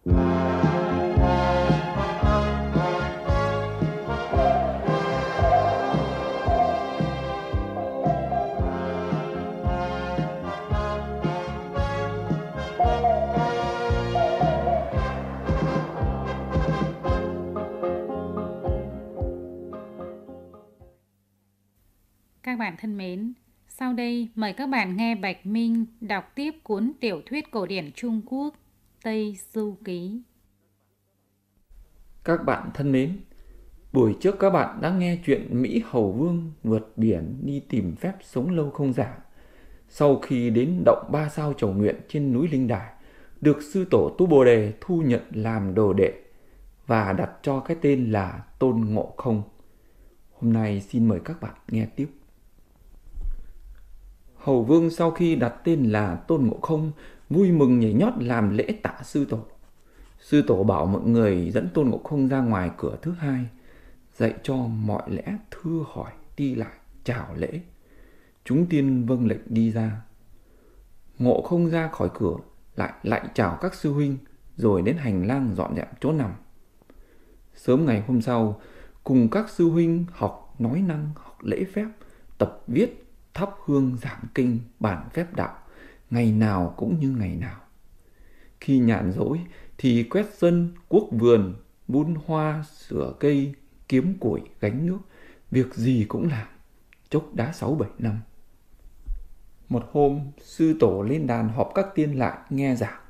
Các bạn thân mến, sau đây mời các bạn nghe Bạch Minh đọc tiếp cuốn tiểu thuyết cổ điển Trung Quốc Tây Du Ký. Các bạn thân mến, buổi trước các bạn đã nghe chuyện Mỹ Hầu Vương vượt biển đi tìm phép sống lâu không giả. Sau khi đến động 3 sao Chầu Nguyện trên núi Linh Đài, được sư tổ Tu Bồ Đề thu nhận làm đồ đệ và đặt cho cái tên là Tôn Ngộ Không. Hôm nay xin mời các bạn nghe tiếp. Hầu Vương sau khi đặt tên là Tôn Ngộ Không, vui mừng nhảy nhót làm lễ tạ sư tổ. Sư tổ bảo mọi người dẫn Tôn Ngộ Không ra ngoài cửa thứ hai, dạy cho mọi lẽ thưa hỏi đi lại chào lễ. Chúng tiên vâng lệnh đi ra. Ngộ Không ra khỏi cửa lại chào các sư huynh, rồi đến hành lang dọn dẹp chỗ nằm. Sớm ngày hôm sau, cùng các sư huynh học nói năng, học lễ phép, tập viết, thắp hương giảng kinh, bàn phép đạo, ngày nào cũng như ngày nào. Khi nhàn rỗi thì quét sân, cuốc vườn, vun hoa, sửa cây, kiếm củi, gánh nước, việc gì cũng làm, chốc đã 6-7 năm. Một hôm, sư tổ lên đàn họp các tiên lại nghe giảng.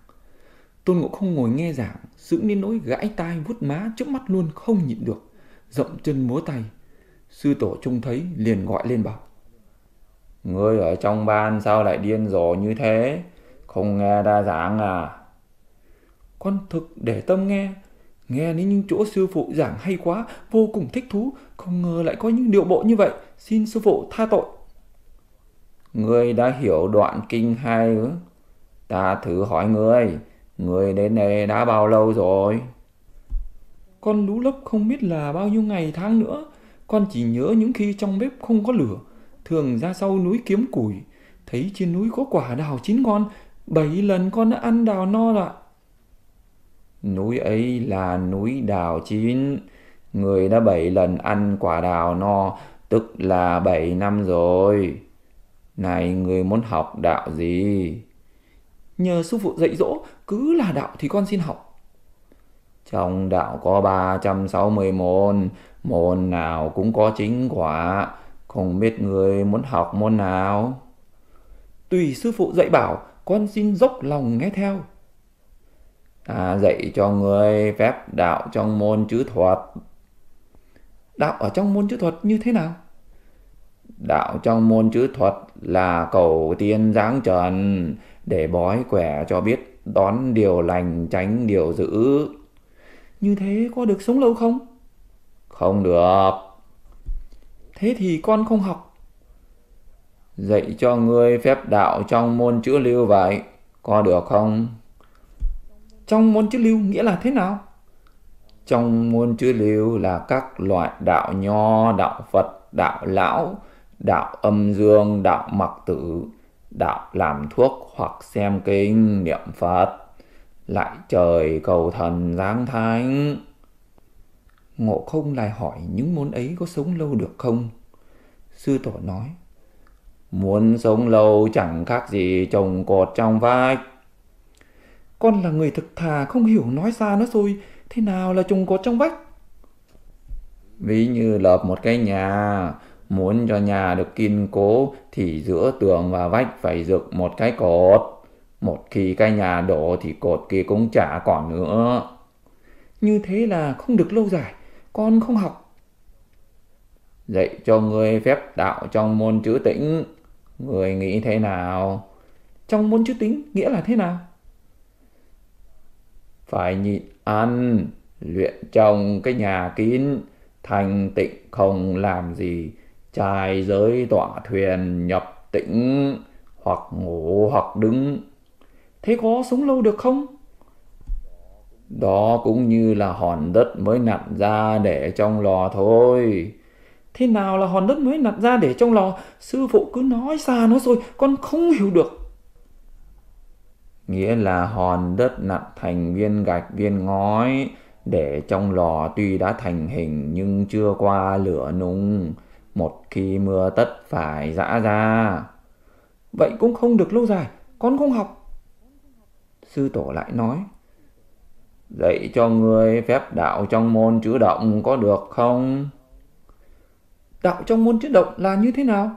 Tôn Ngộ Không ngồi nghe giảng, sững đến nỗi gãi tai vuốt má trước mắt luôn không nhịn được, dậm chân múa tay. Sư tổ trông thấy liền gọi lên bảo: "Ngươi ở trong ban sao lại điên rồ như thế? Không nghe ta giảng à?" Con thực để tâm nghe đến những chỗ sư phụ giảng hay quá, vô cùng thích thú, không ngờ lại có những điệu bộ như vậy, xin sư phụ tha tội. Ngươi đã hiểu đoạn kinh hay ư? Ta thử hỏi ngươi đến đây đã bao lâu rồi? Con lú lốc không biết là bao nhiêu ngày tháng nữa, con chỉ nhớ những khi trong bếp không có lửa, thường ra sau núi kiếm củi, thấy trên núi có quả đào chín ngon, 7 lần con đã ăn đào no rồi. Núi ấy là núi đào chín, người đã 7 lần ăn quả đào no, tức là 7 năm rồi. Này, người muốn học đạo gì? Nhờ sư phụ dạy dỗ, cứ là đạo thì con xin học. Trong đạo có 360 môn, môn nào cũng có chính quả, không biết người muốn học môn nào? Tùy sư phụ dạy bảo, con xin dốc lòng nghe theo. Ta dạy cho người phép đạo trong môn chữ thuật. Đạo ở trong môn chữ thuật như thế nào? Đạo trong môn chữ thuật là cầu tiên giáng trần, để bói quẻ cho biết đón điều lành tránh điều dữ. Như thế có được sống lâu không? Không được. Thế thì con không học. Dạy cho ngươi phép đạo trong môn chữ lưu vậy, có được không? Trong môn chữ lưu nghĩa là thế nào? Trong môn chữ lưu là các loại đạo nho, đạo Phật, đạo lão, đạo âm dương, đạo mặc tử, đạo làm thuốc hoặc xem kinh, niệm Phật, lại trời cầu thần giáng thánh. Ngộ Không lại hỏi những môn ấy có sống lâu được không? Sư tổ nói: muốn sống lâu chẳng khác gì trồng cột trong vách. Con là người thực thà, không hiểu nói xa nói xôi, thế nào là trồng cột trong vách? Ví như lập một cái nhà, muốn cho nhà được kiên cố thì giữa tường và vách phải dựng một cái cột. Một khi cái nhà đổ thì cột kia cũng chả còn nữa. Như thế là không được lâu dài, con không học. Dạy cho người phép đạo trong môn chữ tĩnh, người nghĩ thế nào? Trong môn chữ tĩnh nghĩa là thế nào? Phải nhịn ăn, luyện trong cái nhà kín, thanh tịnh không làm gì, trai giới tọa thuyền nhập tĩnh, hoặc ngủ hoặc đứng. Thế có sống lâu được không? Đó cũng như là hòn đất mới nặn ra để trong lò thôi. Thế nào là hòn đất mới nặn ra để trong lò? Sư phụ cứ nói xa nói xôi, con không hiểu được. nghĩa là hòn đất nặn thành viên gạch viên ngói, để trong lò tuy đã thành hình nhưng chưa qua lửa nung, một khi mưa tất phải giã ra. Vậy cũng không được lâu dài, con không học. Sư tổ lại nói, dạy cho ngươi phép đạo trong môn chữ động có được không? Đạo trong môn chữ động là như thế nào?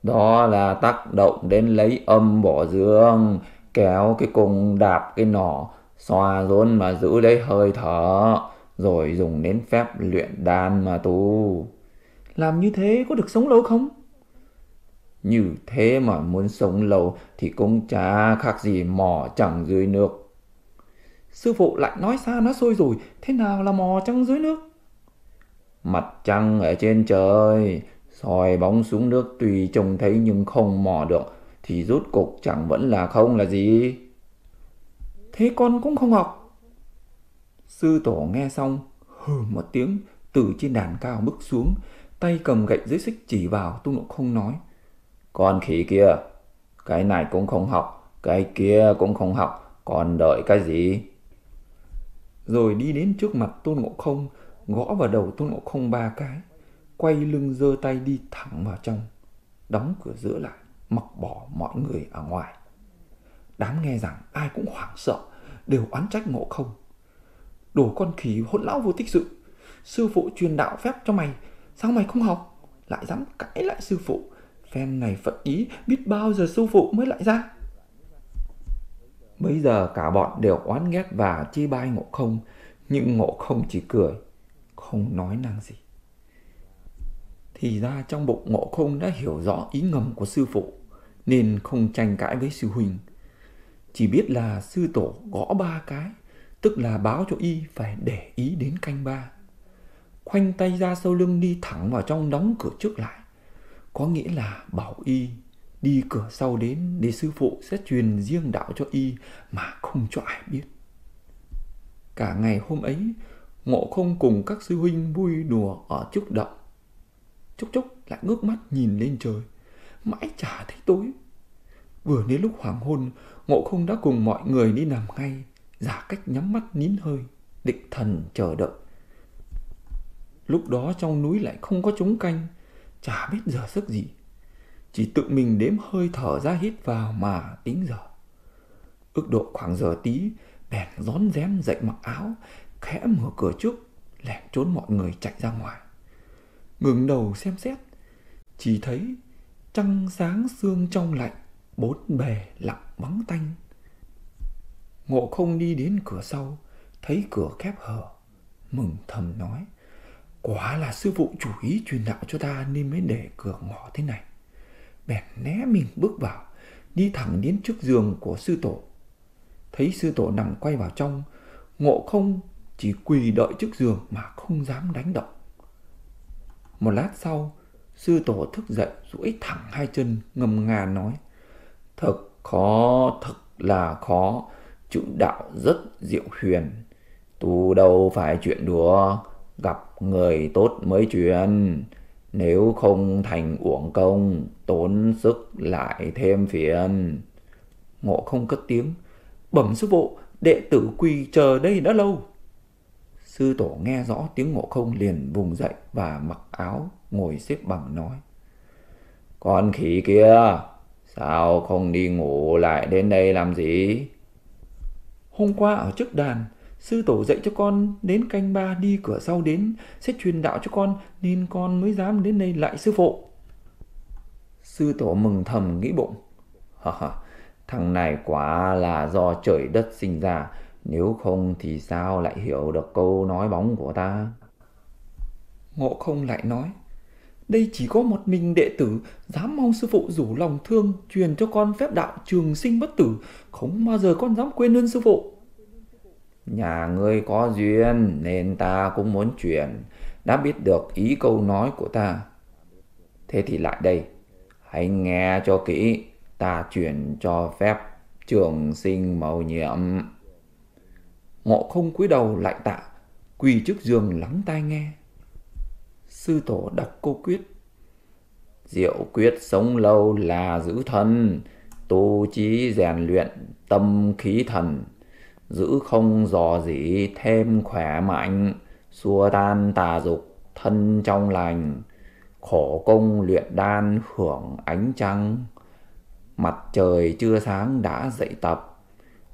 Đó là tác động đến lấy âm bỏ dương, kéo cái cung đạp cái nỏ, xoa rốn mà giữ lấy hơi thở, rồi dùng đến phép luyện đan mà tu. Làm như thế có được sống lâu không? Như thế mà muốn sống lâu thì cũng chả khác gì mò chẳng dưới nước. Sư phụ lại nói xa nói xôi rồi, thế nào là mò trăng dưới nước? Mặt trăng ở trên trời, soi bóng xuống nước tuy trông thấy nhưng không mò được, thì rốt cục chẳng vẫn là không là gì. Thế con cũng không học. Sư tổ nghe xong, hừ một tiếng, từ trên đàn cao bước xuống, tay cầm gậy dưới xích chỉ vào Tôn Ngộ Không nói, con khỉ kia, cái này cũng không học, cái kia cũng không học, còn đợi cái gì? Rồi đi đến trước mặt Tôn Ngộ Không, gõ vào đầu Tôn Ngộ Không 3 cái, quay lưng giơ tay đi thẳng vào trong, đóng cửa giữa lại, mặc bỏ mọi người ở ngoài. Đám nghe rằng ai cũng hoảng sợ, đều oán trách Ngộ Không. Đồ con khỉ hỗn lão vô tích sự, sư phụ truyền đạo phép cho mày, sao mày không học, lại dám cãi lại sư phụ. Phen này phật ý, biết bao giờ sư phụ mới lại ra. Bây giờ cả bọn đều oán ghét và chê bai Ngộ Không, nhưng Ngộ Không chỉ cười, không nói năng gì. Thì ra trong bụng Ngộ Không đã hiểu rõ ý ngầm của sư phụ, nên không tranh cãi với sư huynh. Chỉ biết là sư tổ gõ 3 cái, tức là báo cho y phải để ý đến canh 3. Khoanh tay ra sau lưng đi thẳng vào trong, đóng cửa trước lại, có nghĩa là bảo y đi cửa sau đến, để sư phụ sẽ truyền riêng đạo cho y mà không cho ai biết. Cả ngày hôm ấy, Ngộ Không cùng các sư huynh vui đùa ở trước động. Chốc chốc lại ngước mắt nhìn lên trời, mãi chả thấy tối. Vừa đến lúc hoàng hôn, Ngộ Không đã cùng mọi người đi nằm ngay, giả cách nhắm mắt nín hơi, định thần chờ đợi. Lúc đó trong núi lại không có trống canh, chả biết giờ giấc gì, chỉ tự mình đếm hơi thở ra hít vào mà tính giờ. Ước độ khoảng giờ tí, bèn rón rén dậy mặc áo, khẽ mở cửa trước, lẻn trốn mọi người chạy ra ngoài. Ngừng đầu xem xét, chỉ thấy trăng sáng sương trong lạnh, bốn bề lặng vắng tanh. Ngộ Không đi đến cửa sau, thấy cửa khép hờ, mừng thầm nói, quả là sư phụ chủ ý truyền đạo cho ta nên mới để cửa ngỏ thế này. Bèn né mình bước vào, đi thẳng đến trước giường của sư tổ. Thấy sư tổ nằm quay vào trong, Ngộ Không chỉ quỳ đợi trước giường mà không dám đánh động. Một lát sau, sư tổ thức dậy, duỗi thẳng hai chân, ngâm nga nói, thật khó, thật là khó, chữ đạo rất diệu huyền, tu đâu phải chuyện đùa, gặp người tốt mới truyền, nếu không thành uổng công, tốn sức lại thêm phiền. Ngộ Không cất tiếng, bẩm sư phụ, đệ tử quỳ chờ đây đã lâu. Sư tổ nghe rõ tiếng Ngộ Không liền vùng dậy và mặc áo ngồi xếp bằng nói, con khỉ kia, sao không đi ngủ lại đến đây làm gì? Hôm qua ở trước đàn, sư tổ dạy cho con đến canh 3 đi cửa sau đến, sẽ truyền đạo cho con, nên con mới dám đến đây lại sư phụ. Sư tổ mừng thầm nghĩ bụng, thằng này quả là do trời đất sinh ra, nếu không thì sao lại hiểu được câu nói bóng của ta. Ngộ Không lại nói, đây chỉ có một mình đệ tử dám mong sư phụ rủ lòng thương truyền cho con phép đạo trường sinh bất tử, không bao giờ con dám quên ơn sư phụ. Nhà ngươi có duyên nên ta cũng muốn truyền, đã biết được ý câu nói của ta. Thế thì lại đây, hãy nghe cho kỹ, ta truyền cho phép trường sinh mầu nhiệm. Ngộ Không cúi đầu lại tạ, quỳ trước giường lắng tai nghe. Sư tổ đọc câu quyết, diệu quyết sống lâu là giữ thân, tu chí rèn luyện tâm khí thần, giữ không dò dỉ thêm khỏe mạnh, xua tan tà dục thân trong lành, khổ công luyện đan hưởng ánh trăng. Mặt trời chưa sáng đã dậy tập,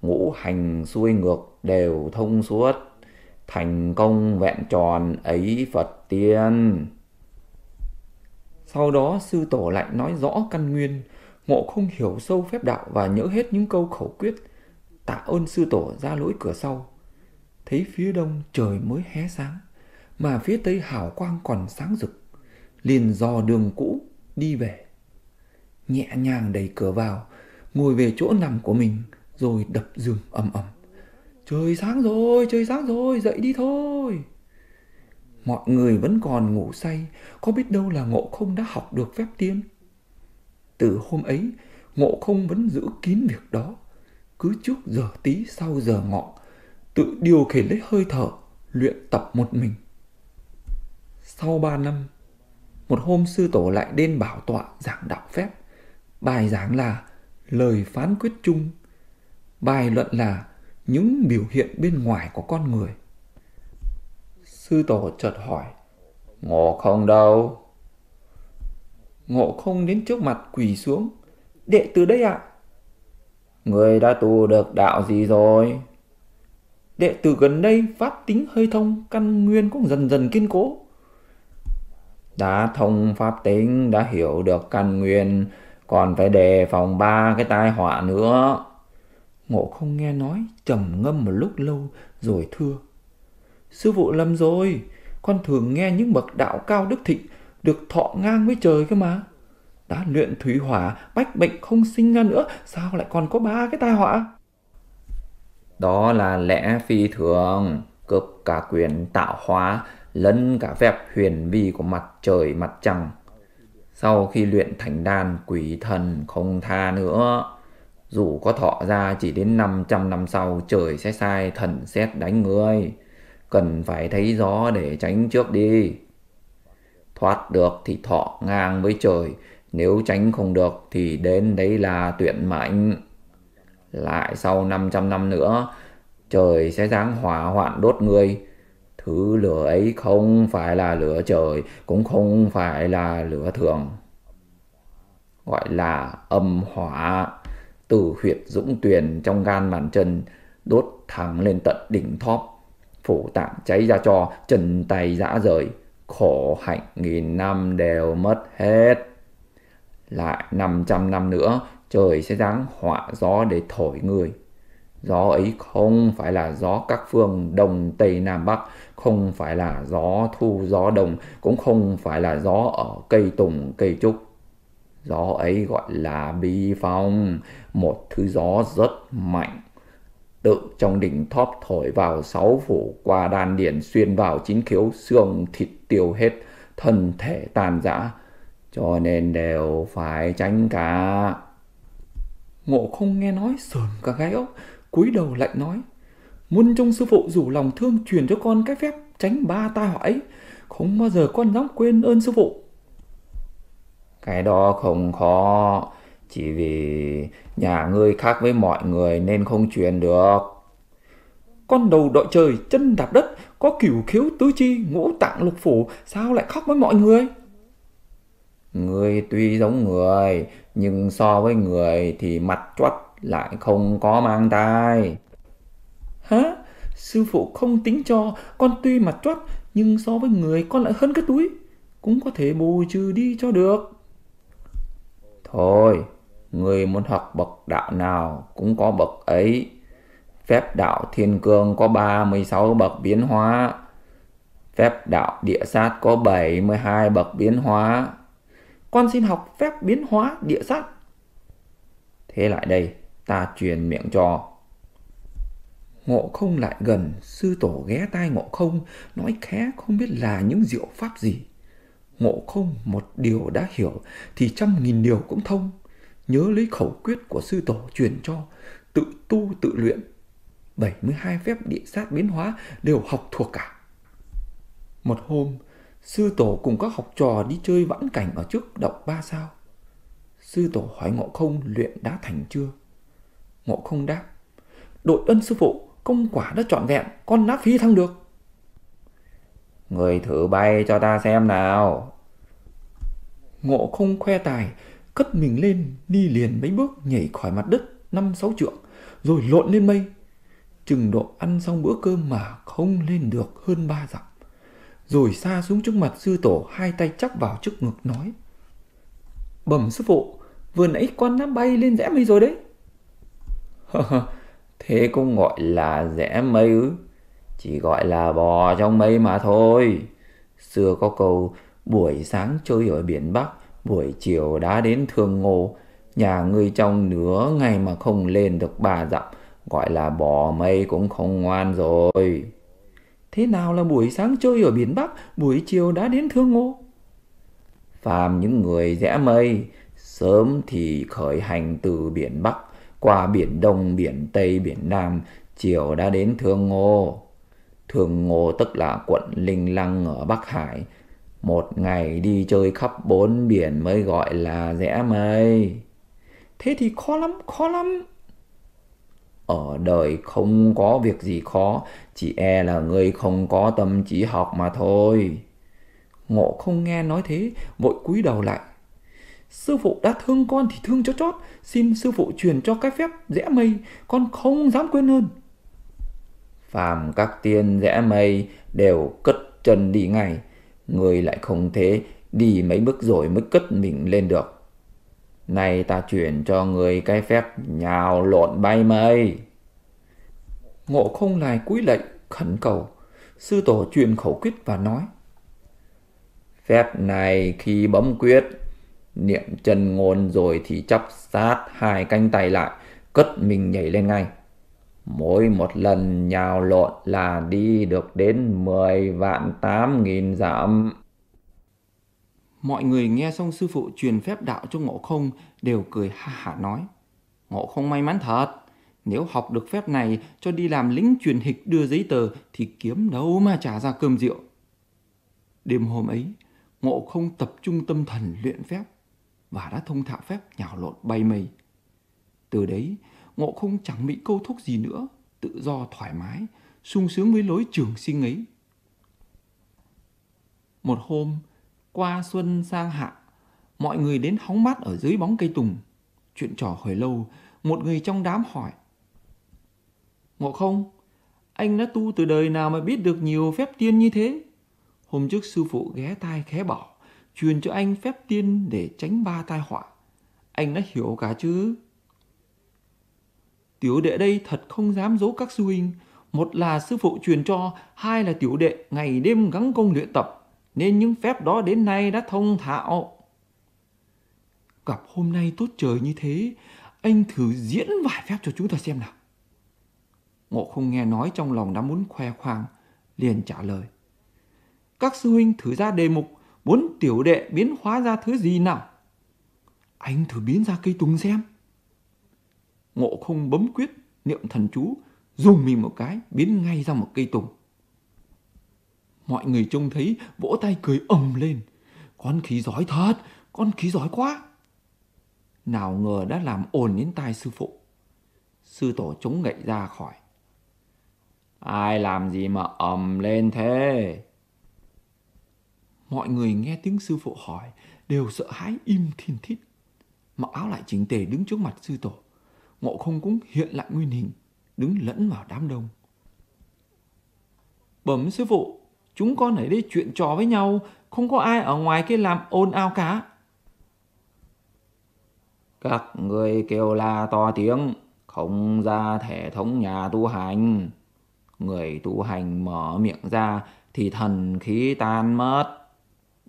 ngũ hành xuôi ngược đều thông suốt, thành công vẹn tròn ấy Phật tiên. Sau đó sư tổ lại nói rõ căn nguyên. Ngộ Không hiểu sâu phép đạo và nhớ hết những câu khẩu quyết, tạ ơn sư tổ ra lối cửa sau. Thấy phía đông trời mới hé sáng, mà phía tây hào quang còn sáng rực, liền dò đường cũ đi về. Nhẹ nhàng đẩy cửa vào, ngồi về chỗ nằm của mình, rồi đập giường ầm ầm. Trời sáng rồi, dậy đi thôi. Mọi người vẫn còn ngủ say, có biết đâu là Ngộ Không đã học được phép tiên. Từ hôm ấy, Ngộ Không vẫn giữ kín việc đó, cứ trước giờ tí sau giờ ngọ, tự điều khiển lấy hơi thở, luyện tập một mình. Sau 3 năm, một hôm sư tổ lại đến bảo tọa giảng đạo phép. Bài giảng là lời phán quyết chung, bài luận là những biểu hiện bên ngoài của con người. Sư tổ chợt hỏi: Ngộ Không đâu? Ngộ Không đến trước mặt quỳ xuống: Đệ tử đây ạ. Người đã tu được đạo gì rồi? Đệ tử gần đây pháp tính hơi thông, căn nguyên cũng dần dần kiên cố. Đã thông pháp tính, đã hiểu được căn nguyên, còn phải đề phòng 3 cái tai họa nữa. Ngộ Không nghe nói, trầm ngâm một lúc lâu rồi thưa: Sư phụ lầm rồi, con thường nghe những bậc đạo cao đức thịnh được thọ ngang với trời cơ mà. Đã luyện thủy hỏa, bách bệnh không sinh ra nữa, sao lại còn có 3 cái tai họa? Đó là lẽ phi thường, cướp cả quyền tạo hóa, lẫn cả phép huyền vi của mặt trời mặt trăng. Sau khi luyện thành đan, quỷ thần không tha nữa. Dù có thọ ra chỉ đến 500 năm sau, trời sẽ sai thần sét đánh người. Cần phải thấy gió để tránh trước đi. Thoát được thì thọ ngang với trời, nếu tránh không được thì đến đấy là tuyệt mệnh. Lại sau 500 năm nữa, trời sẽ giáng hỏa hoạn đốt người. Thứ lửa ấy không phải là lửa trời, cũng không phải là lửa thường, gọi là âm hỏa. Từ huyệt dũng tuyền trong gan bàn chân đốt thẳng lên tận đỉnh thóp, phủ tạng cháy ra cho, chân tay rã rời, khổ hạnh 1000 năm đều mất hết. Lại 500 năm nữa, trời sẽ giáng họa gió để thổi người. Gió ấy không phải là gió các phương Đông Tây Nam Bắc, không phải là gió thu gió đông, cũng không phải là gió ở cây tùng cây trúc. Gió ấy gọi là bi phong, một thứ gió rất mạnh. Tự trong đỉnh thóp thổi vào 6 phủ, qua đan điển xuyên vào 9 khiếu, xương thịt tiêu hết, thân thể tan rã, cho nên đều phải tránh cả. Ngộ Không nghe nói sởn cả gai ốc, cúi đầu lại nói: Muôn trông sư phụ rủ lòng thương truyền cho con cái phép tránh 3 tai họa ấy, không bao giờ con dám quên ơn sư phụ. Cái đó không khó, chỉ vì nhà ngươi khác với mọi người nên không truyền được. Con đầu đội trời, chân đạp đất, có cửu khiếu tứ chi, ngũ tạng lục phủ, sao lại khác với mọi người? Ngươi tuy giống người, nhưng so với người thì mặt choắt lại không có mang tai. Hả? Sư phụ không tính cho, con tuy mặt choắt nhưng so với người con lại hơn cái túi, cũng có thể bù trừ đi cho được. Thôi, người muốn học bậc đạo nào cũng có bậc ấy. Phép đạo thiên cương có 36 bậc biến hóa, phép đạo địa sát có 72 bậc biến hóa. Con xin học phép biến hóa địa sát. Thế lại đây, ta truyền miệng cho. Ngộ Không lại gần, sư tổ ghé tai Ngộ Không, nói khẽ không biết là những diệu pháp gì. Ngộ Không một điều đã hiểu thì 100.000 điều cũng thông. Nhớ lấy khẩu quyết của sư tổ truyền cho, tự tu tự luyện. 72 phép địa sát biến hóa đều học thuộc cả. Một hôm, sư tổ cùng các học trò đi chơi vãn cảnh ở trước động 3 sao. Sư tổ hỏi Ngộ Không luyện đã thành chưa. Ngộ Không đáp: đội ơn sư phụ, công quả đã trọn vẹn, con đã phi thăng được. Người thử bay cho ta xem nào. Ngộ Không khoe tài, cất mình lên, đi liền mấy bước, nhảy khỏi mặt đất 5-6 trượng, rồi lộn lên mây. Chừng độ ăn xong bữa cơm mà không lên được hơn 3 dặm, rồi sa xuống trước mặt sư tổ, hai tay chắp vào trước ngực nói: bẩm sư phụ, vừa nãy con đã bay lên rẽ mây rồi đấy. Thế cũng gọi là rẽ mây ư? Chỉ gọi là bò trong mây mà thôi. Xưa có câu buổi sáng chơi ở biển Bắc, buổi chiều đã đến Thương Ngô. Nhà ngươi trong nửa ngày mà không lên được 3 dặm, gọi là bò mây cũng không ngoan rồi. Thế nào là buổi sáng chơi ở biển Bắc, buổi chiều đã đến Thương Ngô? Phàm những người rẽ mây, sớm thì khởi hành từ biển Bắc, qua biển Đông, biển Tây, biển Nam, chiều đã đến Thương Ngô. Thương Ngô tức là quận Linh Lăng ở Bắc Hải. Một ngày đi chơi khắp 4 biển mới gọi là rẽ mây. Thế thì khó lắm, khó lắm. Ở đời không có việc gì khó, chỉ e là người không có tâm trí học mà thôi. Ngộ Không nghe nói thế, vội cúi đầu lại. Sư phụ đã thương con thì thương cho chót, xin sư phụ truyền cho cái phép rẽ mây, con không dám quên ơn. Phàm các tiên rẽ mây đều cất chân đi ngay, người lại không thế, đi mấy bước rồi mới cất mình lên được. Này ta truyền cho người cái phép nhào lộn bay mây. Ngộ Không lại cúi lạy khẩn cầu. Sư tổ truyền khẩu quyết và nói: phép này khi bấm quyết, niệm chân ngôn rồi thì chắp sát hai cánh tay lại, cất mình nhảy lên ngay. Mỗi một lần nhào lộn là đi được đến 10.800.000 dặm. Mọi người nghe xong sư phụ truyền phép đạo cho Ngộ Không đều cười ha hả nói: Ngộ Không may mắn thật, nếu học được phép này cho đi làm lính truyền hịch đưa giấy tờ thì kiếm đâu mà trả ra cơm rượu. Đêm hôm ấy, Ngộ Không tập trung tâm thần luyện phép và đã thông thạo phép nhào lộn bay mây. Từ đấy, Ngộ Không chẳng bị câu thúc gì nữa, tự do thoải mái, sung sướng với lối trường sinh ấy. Một hôm, qua xuân sang hạ, mọi người đến hóng mát ở dưới bóng cây tùng. Chuyện trò hồi lâu, một người trong đám hỏi: Ngộ Không, anh đã tu từ đời nào mà biết được nhiều phép tiên như thế? Hôm trước sư phụ ghé tai khé bảo, truyền cho anh phép tiên để tránh 3 tai họa. Anh đã hiểu cả chứ? Tiểu đệ đây thật không dám giấu các sư huynh. Một là sư phụ truyền cho, hai là tiểu đệ ngày đêm gắng công luyện tập, nên những phép đó đến nay đã thông thạo. Gặp hôm nay tốt trời như thế, anh thử diễn vài phép cho chúng ta xem nào. Ngộ Không nghe nói trong lòng đã muốn khoe khoang, liền trả lời: các sư huynh thử ra đề mục, muốn tiểu đệ biến hóa ra thứ gì nào? Anh thử biến ra cây tùng xem. Ngộ Không bấm quyết, niệm thần chú, dùng mình một cái, biến ngay ra một cây tùng. Mọi người trông thấy vỗ tay cười ầm lên: con khỉ giỏi thật, con khỉ giỏi quá. Nào ngờ đã làm ồn đến tai sư phụ. Sư tổ chống gậy ra khỏi: ai làm gì mà ầm lên thế? Mọi người nghe tiếng sư phụ hỏi đều sợ hãi im thiên thít. Mặc áo lại chỉnh tề đứng trước mặt sư tổ. Ngộ Không cũng hiện lại nguyên hình, đứng lẫn vào đám đông. Bẩm sư phụ, chúng con ở đây chuyện trò với nhau, không có ai ở ngoài kia làm ồn ào cả. Các người kêu la to tiếng, không ra thể thống nhà tu hành. Người tu hành mở miệng ra thì thần khí tan mất.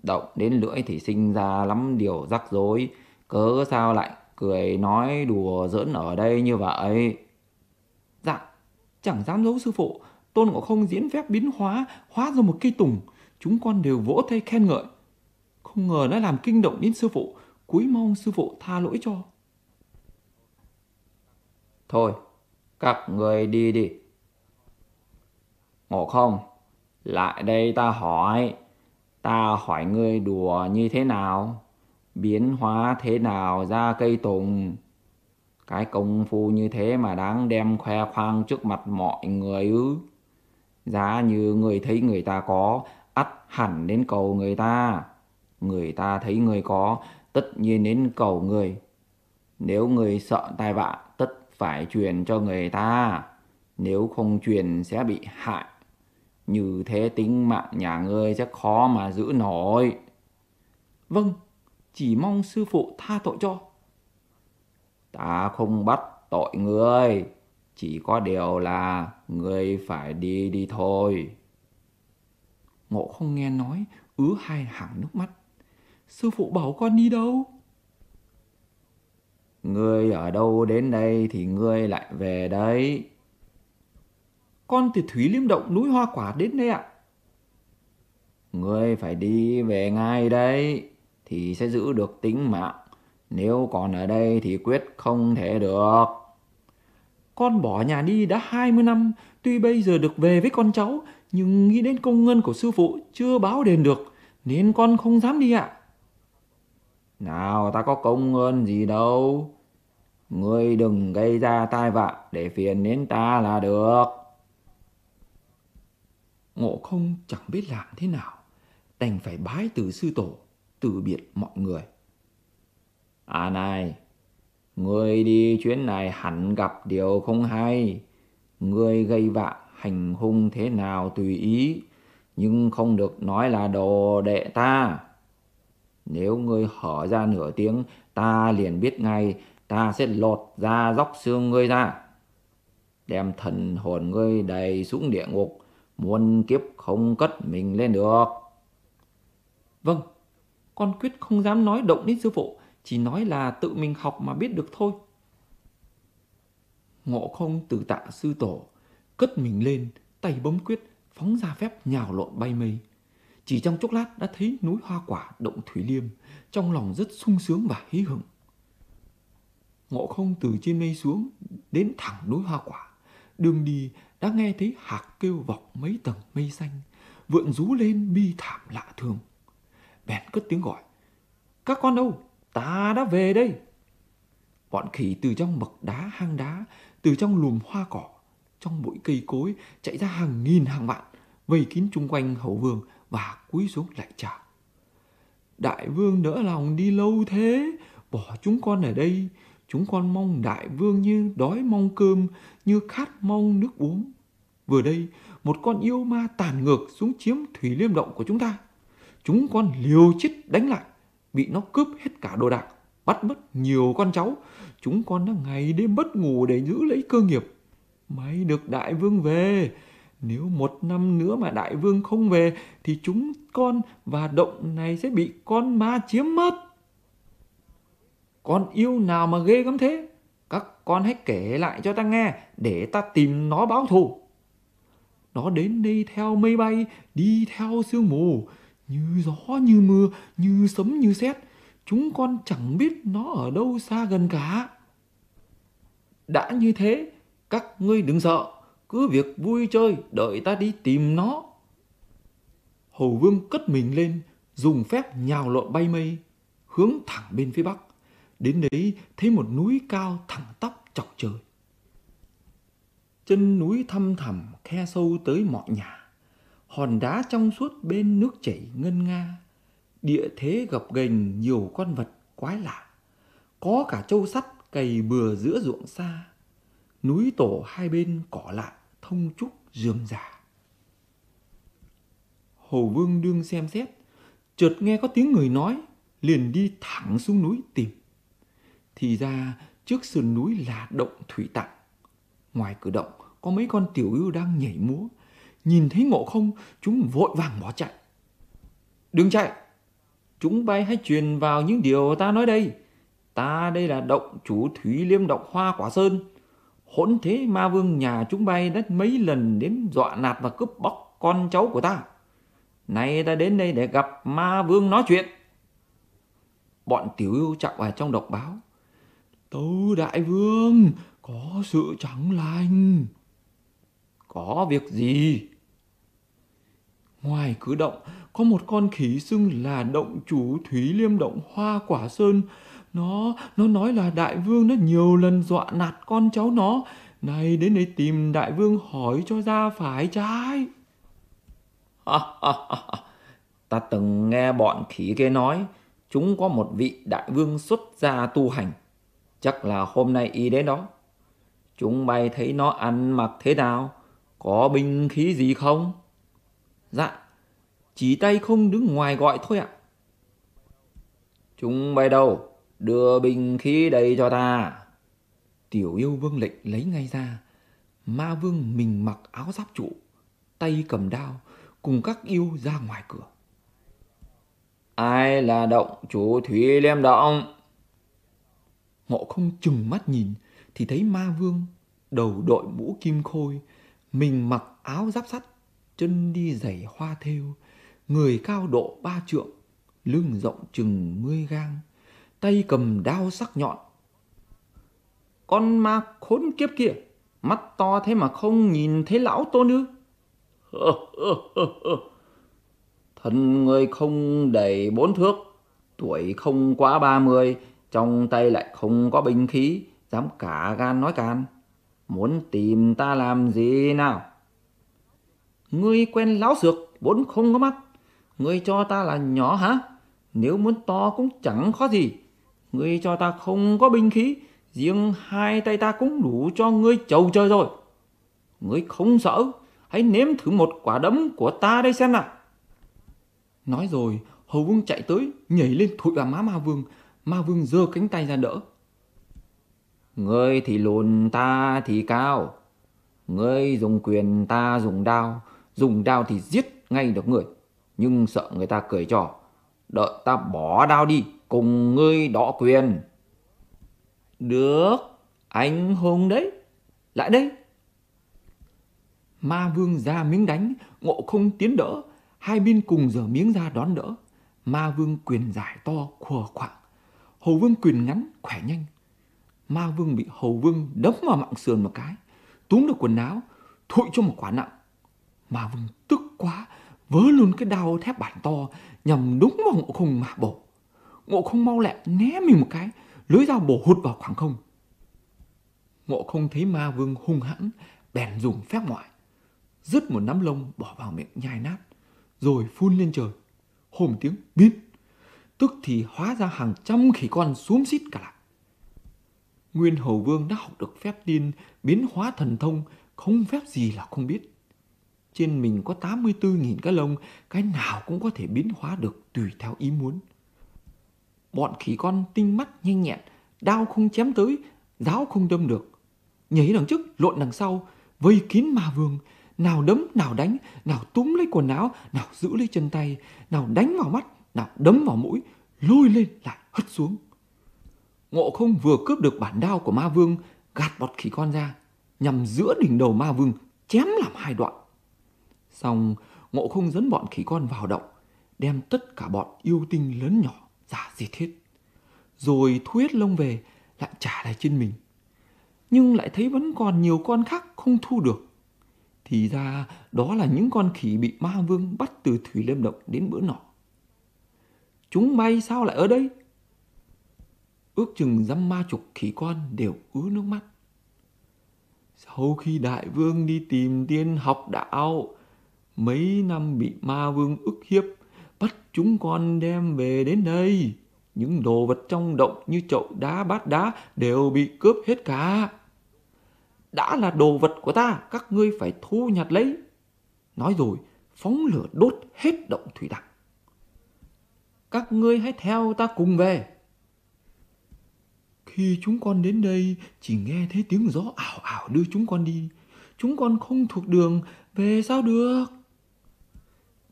Động đến lưỡi thì sinh ra lắm điều rắc rối. Cớ sao lại cười nói đùa giỡn ở đây như vậy? Dạ, chẳng dám giấu sư phụ. Tôn Ngộ Không diễn phép biến hóa, hóa ra một cây tùng. Chúng con đều vỗ tay khen ngợi. Không ngờ đã làm kinh động đến sư phụ. Cúi mong sư phụ tha lỗi cho. Thôi, các người đi đi. Ngộ Không, lại đây ta hỏi ngươi đùa như thế nào? biến hóa thế nào ra cây tùng. Cái công phu như thế mà đáng đem khoe khoang trước mặt mọi người ư? Giá như người thấy người ta có, ắt hẳn đến cầu người ta. Người ta thấy người có, tất nhiên đến cầu người. Nếu người sợ tai vạ, tất phải truyền cho người ta. Nếu không truyền sẽ bị hại. Như thế tính mạng nhà ngươi sẽ khó mà giữ nổi. Vâng, chỉ mong sư phụ tha tội cho. Ta không bắt tội ngươi, chỉ có điều là ngươi phải đi đi thôi. Ngộ Không nghe nói ứa hai hàng nước mắt. Sư phụ bảo con đi đâu? Ngươi ở đâu đến đây thì ngươi lại về đấy. Con từ Thúy Liêm Động núi Hoa Quả đến đây ạ. Ngươi phải đi về ngay đấy thì sẽ giữ được tính mạng. Nếu còn ở đây thì quyết không thể được. Con bỏ nhà đi đã 20 năm, tuy bây giờ được về với con cháu, nhưng nghĩ đến công ơn của sư phụ chưa báo đền được, nên con không dám đi ạ. Nào, ta có công ơn gì đâu. Ngươi đừng gây ra tai vạ để phiền đến ta là được. Ngộ Không chẳng biết làm thế nào, đành phải bái từ sư tổ, từ biệt mọi người. À này, ngươi đi chuyến này hẳn gặp điều không hay. Ngươi gây vạ hành hung thế nào tùy ý, nhưng không được nói là đồ đệ ta. Nếu ngươi hở ra nửa tiếng, ta liền biết ngay, ta sẽ lột da róc xương ngươi ra, đem thần hồn ngươi đầy xuống địa ngục, muôn kiếp không cất mình lên được. Vâng, con quyết không dám nói động đến sư phụ, chỉ nói là tự mình học mà biết được thôi. Ngộ Không từ tạ sư tổ, cất mình lên, tay bấm quyết, phóng ra phép nhào lộn bay mây. Chỉ trong chốc lát đã thấy núi Hoa Quả, động Thủy Liêm, trong lòng rất sung sướng và hí hửng. Ngộ Không từ trên mây xuống, đến thẳng núi Hoa Quả. Đường đi đã nghe thấy hạc kêu vọng mấy tầng mây xanh, vượn rú lên bi thảm lạ thường. Bèn cất tiếng gọi: "Các con đâu? Ta đã về đây." Bọn khỉ từ trong bậc đá hang đá, từ trong lùm hoa cỏ, trong bụi cây cối chạy ra hàng nghìn hàng vạn, vây kín chung quanh hầu vương và cúi xuống lại chào. "Đại vương đỡ lòng đi lâu thế, bỏ chúng con ở đây. Chúng con mong đại vương như đói mong cơm, như khát mong nước uống. Vừa đây, một con yêu ma tàn ngược xuống chiếm Thủy Liêm Động của chúng ta. Chúng con liều chết đánh lại, bị nó cướp hết cả đồ đạc, bắt mất nhiều con cháu. Chúng con đã ngày đêm mất ngủ để giữ lấy cơ nghiệp. May được đại vương về. Nếu 1 năm nữa mà đại vương không về, thì chúng con và động này sẽ bị con ma chiếm mất." "Con yêu nào mà ghê gớm thế? Các con hãy kể lại cho ta nghe, để ta tìm nó báo thù." "Nó đến đây theo mây bay, đi theo sương mù, như gió như mưa, như sấm như sét. Chúng con chẳng biết nó ở đâu xa gần cả." "Đã như thế, các ngươi đừng sợ, cứ việc vui chơi, đợi ta đi tìm nó." Hầu vương cất mình lên, dùng phép nhào lộn bay mây, hướng thẳng bên phía bắc. Đến đấy thấy một núi cao thẳng tắp chọc trời. Chân núi thăm thẳm, khe sâu tới mọi nhà. Hòn đá trong suốt bên nước chảy ngân nga. Địa thế gập ghềnh nhiều con vật quái lạ. Có cả trâu sắt cày bừa giữa ruộng xa. Núi tổ hai bên cỏ lạ, thông trúc rườm rà. Hầu vương đương xem xét, chợt nghe có tiếng người nói, liền đi thẳng xuống núi tìm. Thì ra trước sườn núi là động thủy tạng. Ngoài cửa động có mấy con tiểu ưu đang nhảy múa. Nhìn thấy Ngộ Không, chúng vội vàng bỏ chạy. "Đừng chạy, chúng bay hãy truyền vào những điều ta nói đây. Ta đây là động chủ Thúy Liêm Động Hoa Quả Sơn. Hỗn thế ma vương nhà chúng bay đã mấy lần đến dọa nạt và cướp bóc con cháu của ta. Nay ta đến đây để gặp ma vương nói chuyện." Bọn tiểu ưu chạy vào trong động báo: "Tâu đại vương, có sự chẳng lành." "Có việc gì?" Ngoài cửa động có một con khỉ xưng là động chủ Thủy Liêm Động Hoa Quả Sơn. Nó nói là đại vương nó nhiều lần dọa nạt con cháu nó. Này đến đây tìm đại vương hỏi cho ra phải trái. Ta từng nghe bọn khỉ kia nói chúng có một vị đại vương xuất gia tu hành. Chắc là hôm nay y đến đó. Chúng bay thấy nó ăn mặc thế nào? Có binh khí gì không? Dạ, chỉ tay không đứng ngoài gọi thôi ạ. Chúng bay đâu? Đưa binh khí đây cho ta. Tiểu yêu vâng lệnh lấy ngay ra. Ma vương mình mặc áo giáp trụ, tay cầm đao, cùng các yêu ra ngoài cửa. Ai là động chủ Thủy Liêm Động? Ngộ Không trừng mắt nhìn thì thấy ma vương đầu đội mũ kim khôi, mình mặc áo giáp sắt, chân đi giày hoa thêu, người cao độ 3 trượng, lưng rộng chừng 10 gang, tay cầm đao sắc nhọn. Con ma khốn kiếp kia, mắt to thế mà không nhìn thấy lão tôn ư? Thân người không đầy 4 thước, tuổi không quá 30, trong tay lại không có binh khí, dám cả gan nói can. Muốn tìm ta làm gì nào? Ngươi quen láo xược, vốn không có mắt. Ngươi cho ta là nhỏ hả? Nếu muốn to cũng chẳng khó gì. Ngươi cho ta không có binh khí, riêng 2 tay ta cũng đủ cho ngươi chầu chơi rồi. Ngươi không sợ, hãy nếm thử một quả đấm của ta đây xem nào. Nói rồi, Hầu Vương chạy tới, nhảy lên thụi vào má ma vương. Ma vương giơ cánh tay ra đỡ. Ngươi thì lùn, ta thì cao. Ngươi dùng quyền, ta dùng đao. Dùng đao thì giết ngay được người, nhưng sợ người ta cười trò. Đợi ta bỏ đao đi, cùng ngươi đọ quyền. Được, anh hùng đấy. Lại đây. Ma vương ra miếng đánh, Ngộ Không tiến đỡ. Hai bên cùng giở miếng ra đón đỡ. Ma vương quyền dài to khùa khoạng, Hầu vương quyền ngắn khỏe nhanh. Ma vương bị Hầu vương đấm vào mặng sườn một cái, túm được quần áo, thụi cho một quả nặng. Ma vương tức quá, vớ luôn cái đao thép bản to, nhằm đúng vào Ngộ Không mà bổ. Ngộ Không mau lẹ né mình một cái, lưỡi dao bổ hụt vào khoảng không. Ngộ Không thấy ma vương hung hãn, bèn dùng phép ngoại, dứt một nắm lông bỏ vào miệng nhai nát, rồi phun lên trời. Hô một tiếng biến, tức thì hóa ra hàng trăm khỉ con xúm xít cả lại. Nguyên Hầu Vương đã học được phép tiên biến hóa thần thông, không phép gì là không biết. Trên mình có 84.000 cái lông, cái nào cũng có thể biến hóa được tùy theo ý muốn. Bọn khỉ con tinh mắt nhanh nhẹn, đao không chém tới, giáo không đâm được. Nhảy đằng trước, lộn đằng sau, vây kín ma vương, nào đấm, nào đánh, nào túm lấy quần áo, nào giữ lấy chân tay, nào đánh vào mắt, nào đấm vào mũi, lôi lên lại hất xuống. Ngộ Không vừa cướp được bản đao của ma vương, gạt bọt khỉ con ra, nhằm giữa đỉnh đầu ma vương chém làm 2 đoạn. Xong, Ngộ Không dẫn bọn khỉ con vào động, đem tất cả bọn yêu tinh lớn nhỏ ra diệt hết. Rồi thu hết lông về, lại trả lại trên mình. Nhưng lại thấy vẫn còn nhiều con khác không thu được. Thì ra đó là những con khỉ bị ma vương bắt từ Thủy Liêm Động đến bữa nọ. Chúng bay sao lại ở đây? Ước chừng dăm ma chục khỉ con đều ứa nước mắt. Sau khi đại vương đi tìm tiên học đạo, mấy năm bị ma vương ức hiếp, bắt chúng con đem về đến đây. Những đồ vật trong động như chậu đá, bát đá đều bị cướp hết cả. Đã là đồ vật của ta, các ngươi phải thu nhặt lấy. Nói rồi, phóng lửa đốt hết động thủy đằng. Các ngươi hãy theo ta cùng về. Khi chúng con đến đây, chỉ nghe thấy tiếng gió ảo ảo đưa chúng con đi. Chúng con không thuộc đường, về sao được?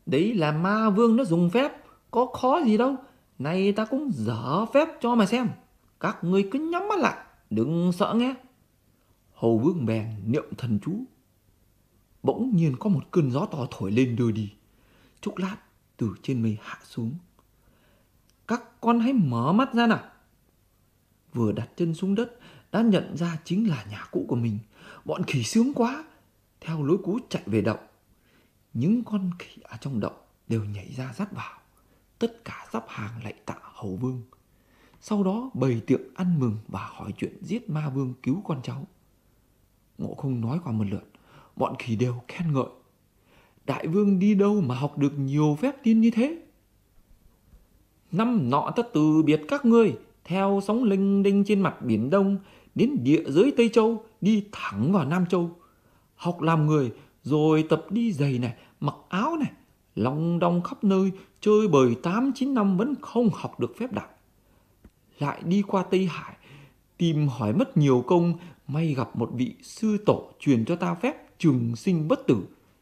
Đấy là ma vương nó dùng phép, có khó gì đâu. Này ta cũng dở phép cho mà xem. Các ngươi cứ nhắm mắt lại, đừng sợ nghe. Hầu vương bèn niệm thần chú. Bỗng nhiên có một cơn gió to thổi lên đưa đi. Chốc lát từ trên mây hạ xuống. Các con hãy mở mắt ra nào. Vừa đặt chân xuống đất đã nhận ra chính là nhà cũ của mình. Bọn khỉ sướng quá, theo lối cũ chạy về động. Những con khỉ ở trong động đều nhảy ra dắt vào, tất cả sắp hàng lạy tạ hầu vương. Sau đó bày tiệc ăn mừng và hỏi chuyện giết ma vương cứu con cháu. Ngộ Không nói qua một lượt, bọn khỉ đều khen ngợi. Đại vương đi đâu mà học được nhiều phép tiên như thế? Năm nọ ta từ biệt các ngươi, theo sóng lênh đênh trên mặt biển Đông, đến địa giới Tây Châu, đi thẳng vào Nam Châu. Học làm người, rồi tập đi giày này, mặc áo này, long đong khắp nơi, chơi bời 8-9 năm vẫn không học được phép đại. Lại đi qua Tây Hải, tìm hỏi mất nhiều công, may gặp một vị sư tổ truyền cho ta phép trường sinh bất tử,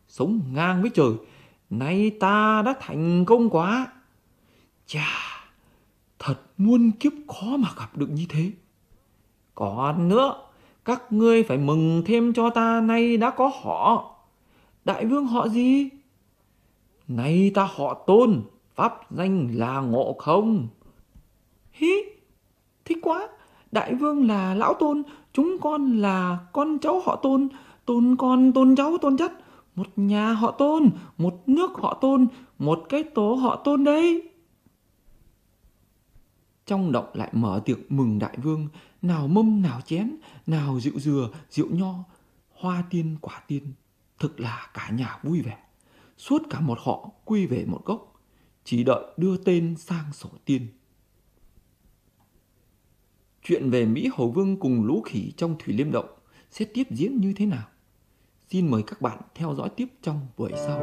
sống ngang với trời. Nay ta đã thành công quá. Chà, thật muôn kiếp khó mà gặp được như thế. Còn nữa, các ngươi phải mừng thêm cho ta nay đã có họ. Đại vương họ gì? Nay ta họ Tôn, pháp danh là Ngộ Không. Hí, thích quá. Đại vương là lão Tôn, chúng con là con cháu họ Tôn. Tôn con, tôn cháu, tôn chất. Một nhà họ Tôn, một nước họ Tôn, một cái tổ họ Tôn đấy. Trong động lại mở tiệc mừng đại vương, nào mâm nào chén, nào rượu dừa, rượu nho, hoa tiên quả tiên. Thực là cả nhà vui vẻ. Suốt cả một họ quy về một gốc, chỉ đợi đưa tên sang sổ tiên. Chuyện về Mỹ Hầu Vương cùng lũ khỉ trong Thủy Liêm Động sẽ tiếp diễn như thế nào? Xin mời các bạn theo dõi tiếp trong buổi sau.